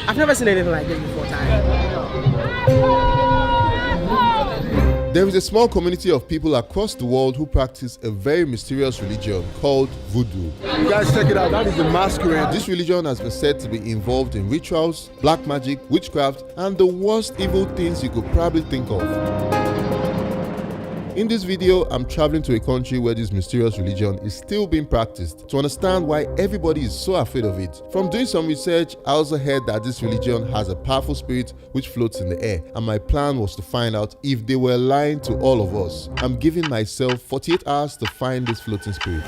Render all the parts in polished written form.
I've never seen anything like this before, There is a small community of people across the world who practice a very mysterious religion called Voodoo. You guys check it out, that is the masquerade. This religion has been said to be involved in rituals, black magic, witchcraft, and the worst evil things you could probably think of. In this video, I'm traveling to a country where this mysterious religion is still being practiced to understand why everybody is so afraid of it. From doing some research, I also heard that this religion has a powerful spirit which floats in the air, and my plan was to find out if they were lying to all of us. I'm giving myself 48 hours to find this floating spirit.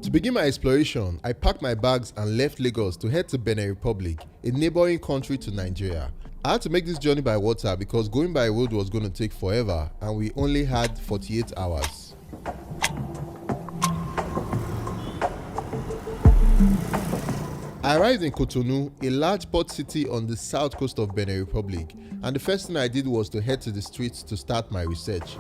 To begin my exploration, I packed my bags and left Lagos to head to Benin Republic, a neighboring country to Nigeria. I had to make this journey by water because going by road was going to take forever and we only had 48 hours. I arrived in Cotonou, a large port city on the south coast of Benin Republic, and the first thing I did was to head to the streets to start my research.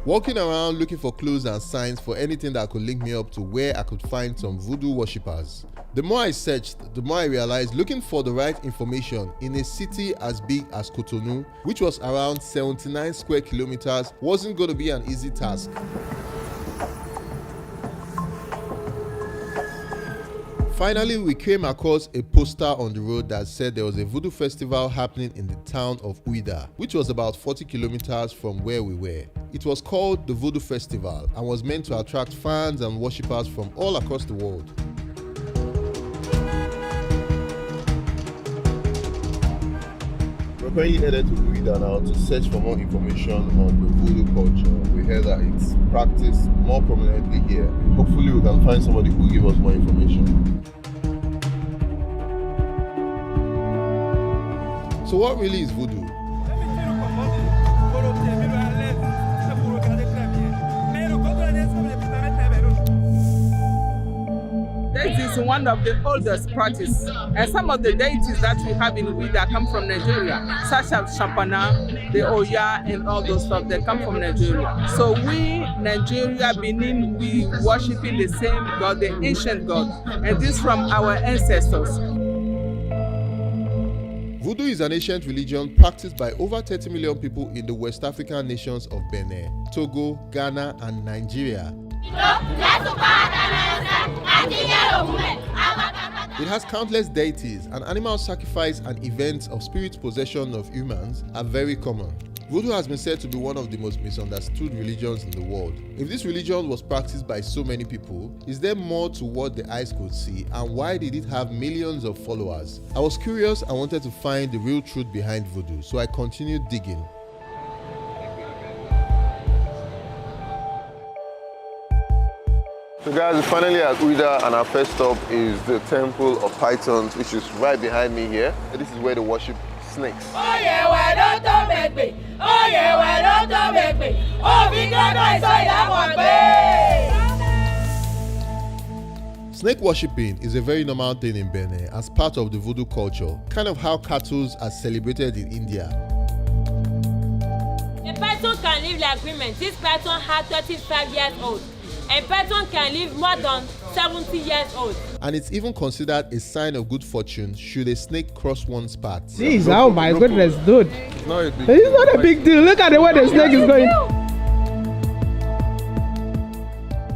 Walking around looking for clues and signs for anything that could link me up to where I could find some voodoo worshippers. The more I searched, the more I realized looking for the right information in a city as big as Cotonou, which was around 79 square kilometers, wasn't going to be an easy task. Finally, we came across a poster on the road that said there was a voodoo festival happening in the town of Ouida, which was about 40 kilometers from where we were. It was called the Voodoo Festival and was meant to attract fans and worshippers from all across the world. We're currently headed to Ouida now to search for more information on the voodoo culture. We heard that it's practiced more prominently here. Hopefully we can find somebody who will give us more information. So what really is voodoo? This is one of the oldest practices, and some of the deities that we have in Ouida come from Nigeria, such as Shapana, the Oya, and all those stuff. They come from Nigeria. So we, Nigeria, Benin, we worshiping the same God, the ancient God, and this from our ancestors. Voodoo is an ancient religion practiced by over 30 million people in the West African nations of Benin, Togo, Ghana, and Nigeria. It has countless deities, and animal sacrifice and events of spirit possession of humans are very common. Voodoo has been said to be one of the most misunderstood religions in the world. If this religion was practiced by so many people, is there more to what the eyes could see, and why did it have millions of followers? I was curious and wanted to find the real truth behind voodoo, so I continued digging. So guys, we're finally at Ouida, and our first stop is the Temple of Pythons, which is right behind me here. This is where they worship snakes. Oh yeah, why don't make me? Oh yeah, why don't make me? Oh, we got I saw that one, babe. Snake worshipping is a very normal thing in Benin as part of the voodoo culture, kind of how cattle are celebrated in India. A python can live like women. This python had 35 years old. A python can live more than 70 years old. And it's even considered a sign of good fortune should a snake cross one's path. Jeez, oh my goodness, dude. It's not a big It's not a big deal. Look at the way the snake is going.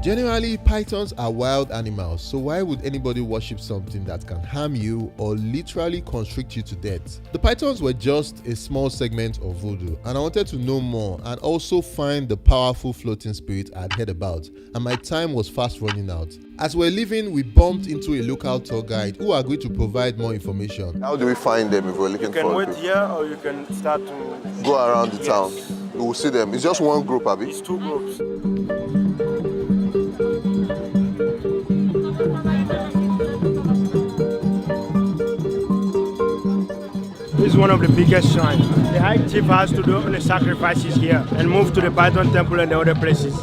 Generally, pythons are wild animals, so why would anybody worship something that can harm you or literally constrict you to death? The pythons were just a small segment of voodoo, and I wanted to know more and also find the powerful floating spirit I'd heard about, and my time was fast running out. As we're leaving, we bumped into a local tour guide who agreed to provide more information. How do we find them if we're looking for them? You can wait here or you can start to go around the town. We will see them. It's just one group, Abby? It's two groups. This is one of the biggest shrines. The high chief has to do the sacrifices here and move to the Python temple and the other places.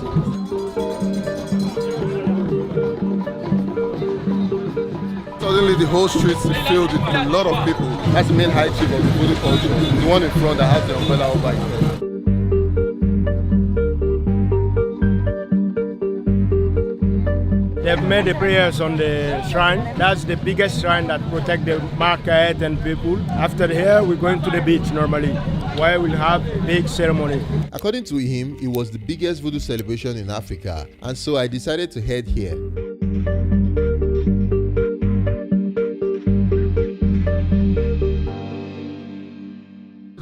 Suddenly the whole streets is filled with a lot of people. That's the main high chief of the voodoo culture. The one in front that has the umbrella over his head. They've made the prayers on the shrine. That's the biggest shrine that protects the market and people. After here, we're going to the beach normally, where we'll have big ceremony. According to him, it was the biggest voodoo celebration in Africa, and so I decided to head here.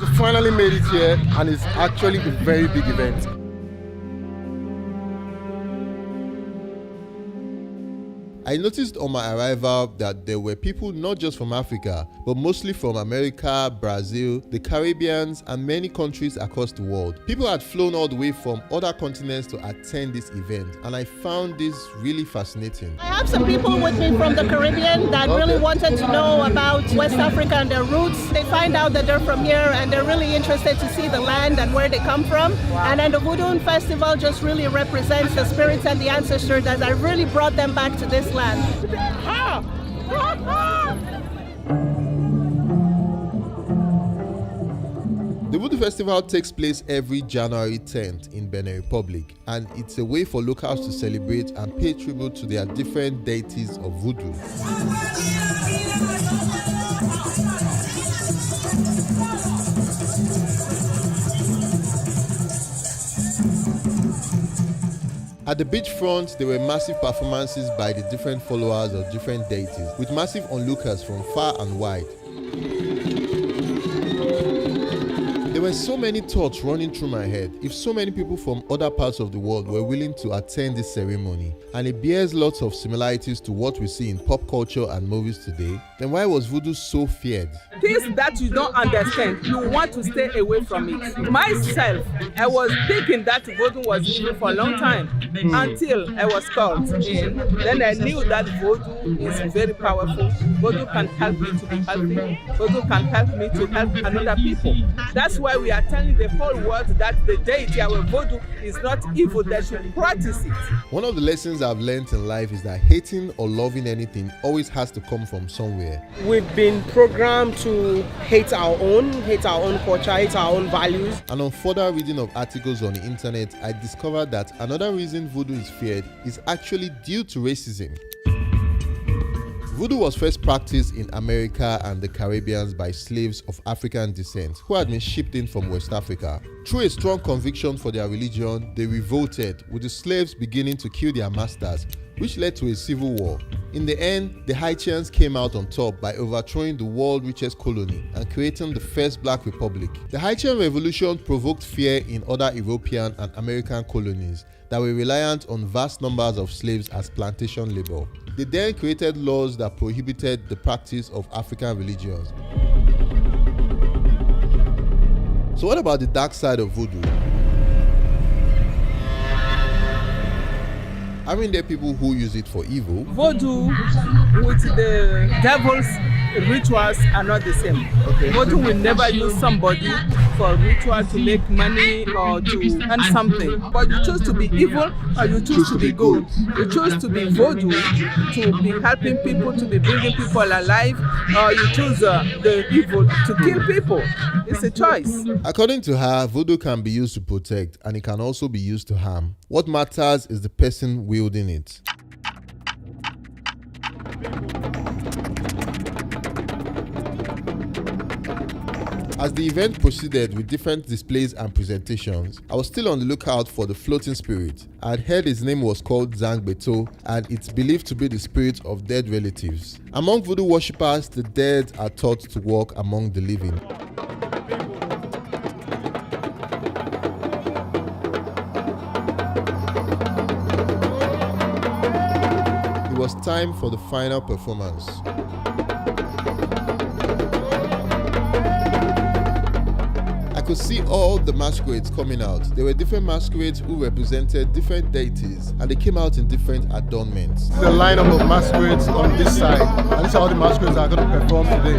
We finally made it here, and it's actually a very big event. I noticed on my arrival that there were people not just from Africa, but mostly from America, Brazil, the Caribbean, and many countries across the world. People had flown all the way from other continents to attend this event, and I found this really fascinating. I have some people with me from the Caribbean that really wanted to know about West Africa and their roots. They find out that they're from here and they're really interested to see the land and where they come from. Wow. And then the Voodoo Festival just really represents the spirits and the ancestors that really brought them back to this land. The Voodoo Festival takes place every January 10th in Benin Republic, and it's a way for locals to celebrate and pay tribute to their different deities of Voodoo. At the beachfront, there were massive performances by the different followers of different deities, with massive onlookers from far and wide. There were so many thoughts running through my head. If so many people from other parts of the world were willing to attend this ceremony, and it bears lots of similarities to what we see in pop culture and movies today, then why was Voodoo so feared? Things that you don't understand, you want to stay away from it. Myself, I was thinking that Voodoo was evil for a long time until I was called in. Then I knew that Voodoo is very powerful. Voodoo can help me to be healthy. Voodoo can help me to help another people. That's why we are telling the whole world that the deity, our Voodoo, is not evil. They should practice it. One of the lessons I've learned in life is that hating or loving anything always has to come from somewhere. We've been programmed to hate our own culture, hate our own values. And on further reading of articles on the internet, I discovered that another reason Voodoo is feared is actually due to racism. Voodoo was first practiced in America and the Caribbean by slaves of African descent who had been shipped in from West Africa. Through a strong conviction for their religion, they revolted, with the slaves beginning to kill their masters, which led to a civil war. In the end, the Haitians came out on top by overthrowing the world's richest colony and creating the first Black Republic. The Haitian Revolution provoked fear in other European and American colonies that were reliant on vast numbers of slaves as plantation labor. They then created laws that prohibited the practice of African religions. So what about the dark side of Voodoo? Aren't there people who use it for evil? Voodoo with the devil's rituals are not the same. Okay. Voodoo will never use somebody for ritual to make money or to earn something. But you choose to be evil or you choose to be good. You choose to be Voodoo, to be helping people, to be bringing people alive, or you choose the evil to kill people. It's a choice. According to her, Voodoo can be used to protect and it can also be used to harm. What matters is the person wielding it. As the event proceeded with different displays and presentations, I was still on the lookout for the floating spirit. I had heard his name was called Zang Beto, and it's believed to be the spirit of dead relatives. Among Voodoo worshippers, the dead are thought to walk among the living. It was time for the final performance. I could see all the masquerades coming out. There were different masquerades who represented different deities, and they came out in different adornments. The lineup of masquerades on this side, and these are all the masquerades that are going to perform today.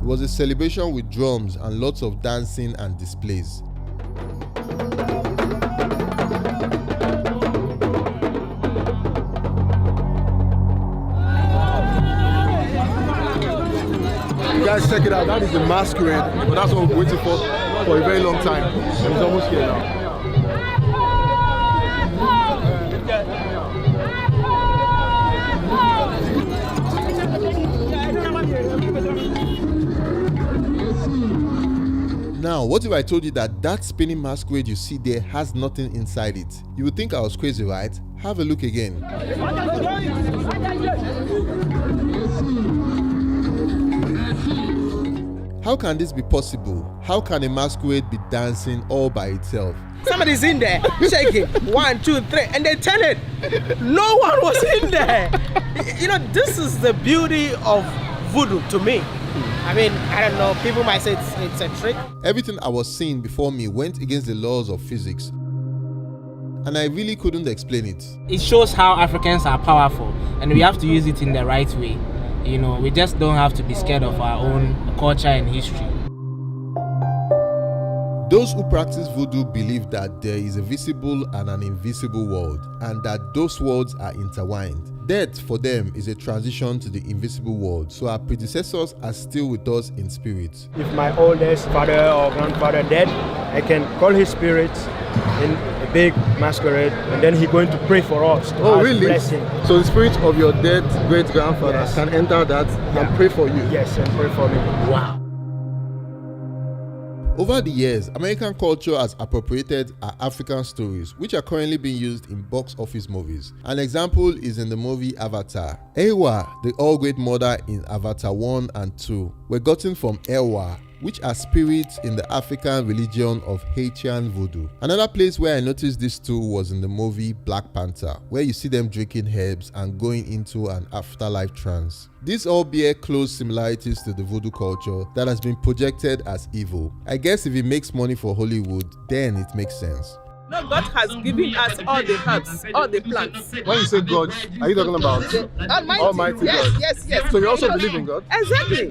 It was a celebration with drums and lots of dancing and displays. Guys, check it out. That is the masquerade, but that's what we're waiting for a very long time. And it's almost here now. Now, what if I told you that spinning masquerade you see there has nothing inside it? You would think I was crazy, right? Have a look again. How can this be possible? How can a masquerade be dancing all by itself? Somebody's in there shaking 1, 2, 3, and they turn it. No one was in there. You know, this is the beauty of voodoo to me. I mean, I don't know, people might say it's a trick. Everything I was seeing before me went against the laws of physics, and I really couldn't explain it. It shows how Africans are powerful, and we have to use it in the right way. You know, we just don't have to be scared of our own culture and history. Those who practice voodoo believe that there is a visible and an invisible world, and that those worlds are intertwined. Death for them is a transition to the invisible world, so our predecessors are still with us in spirit. If my oldest father or grandfather dead, I can call his spirit in a big masquerade, and then he's going to pray for us to ask really? blessing. So the spirit of your dead great-grandfather Yes. can enter that and pray for you? Yes, and pray for me. Wow. Over the years, American culture has appropriated our African stories, which are currently being used in box office movies. An example is in the movie Avatar. Ewa, the all-great mother in Avatar 1 and 2, were gotten from Ewa, which are spirits in the African religion of Haitian voodoo. Another place where I noticed this too was in the movie Black Panther, where you see them drinking herbs and going into an afterlife trance. These all bear close similarities to the voodoo culture that has been projected as evil. I guess if it makes money for Hollywood, then it makes sense. No, God has given us all the herbs, all the plants. When you say God, are you talking about Almighty God? Yes. So you also believe in God? Exactly.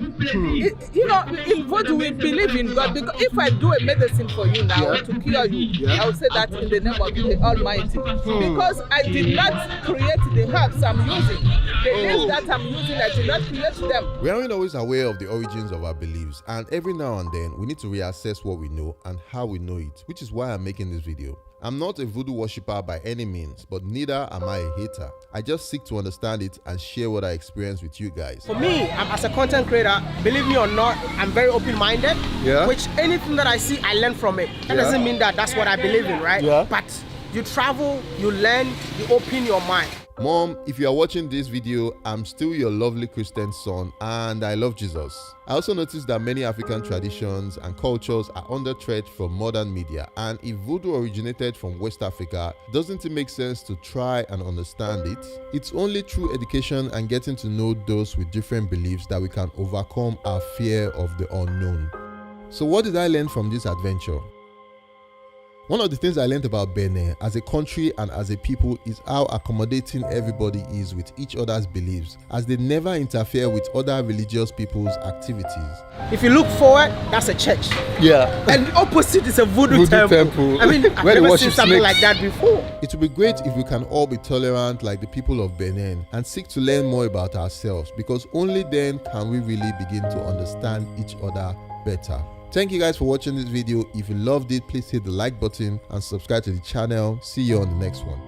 You know, in voodoo we believe in God, because if I do a medicine for you now to cure you, I will say that in the name of the Almighty. Because I did not create the herbs I'm using. The names that I'm using, I did not create them. We aren't always aware of the origins of our beliefs, and every now and then we need to reassess what we know and how we know it, which is why I'm making this video. I'm not a voodoo worshipper by any means, but neither am I a hater. I just seek to understand it and share what I experience with you guys. For me, as a content creator, believe me or not, I'm very open-minded. Yeah. Which anything that I see, I learn from it. That doesn't mean that that's what I believe in, right? Yeah. But you travel, you learn, you open your mind. Mom, if you are watching this video, I'm still your lovely Christian son and I love Jesus. I also noticed that many African traditions and cultures are under threat from modern media, and if voodoo originated from West Africa, doesn't it make sense to try and understand it? It's only through education and getting to know those with different beliefs that we can overcome our fear of the unknown. So what did I learn from this adventure? One of the things I learned about Benin as a country and as a people is how accommodating everybody is with each other's beliefs, as they never interfere with other religious people's activities. If you look forward, that's a church. Yeah. And the opposite is a voodoo temple. I mean, I've never seen something like that before. It would be great if we can all be tolerant like the people of Benin and seek to learn more about ourselves, because only then can we really begin to understand each other better. Thank you guys for watching this video. If you loved it, please hit the like button and subscribe to the channel. See you on the next one.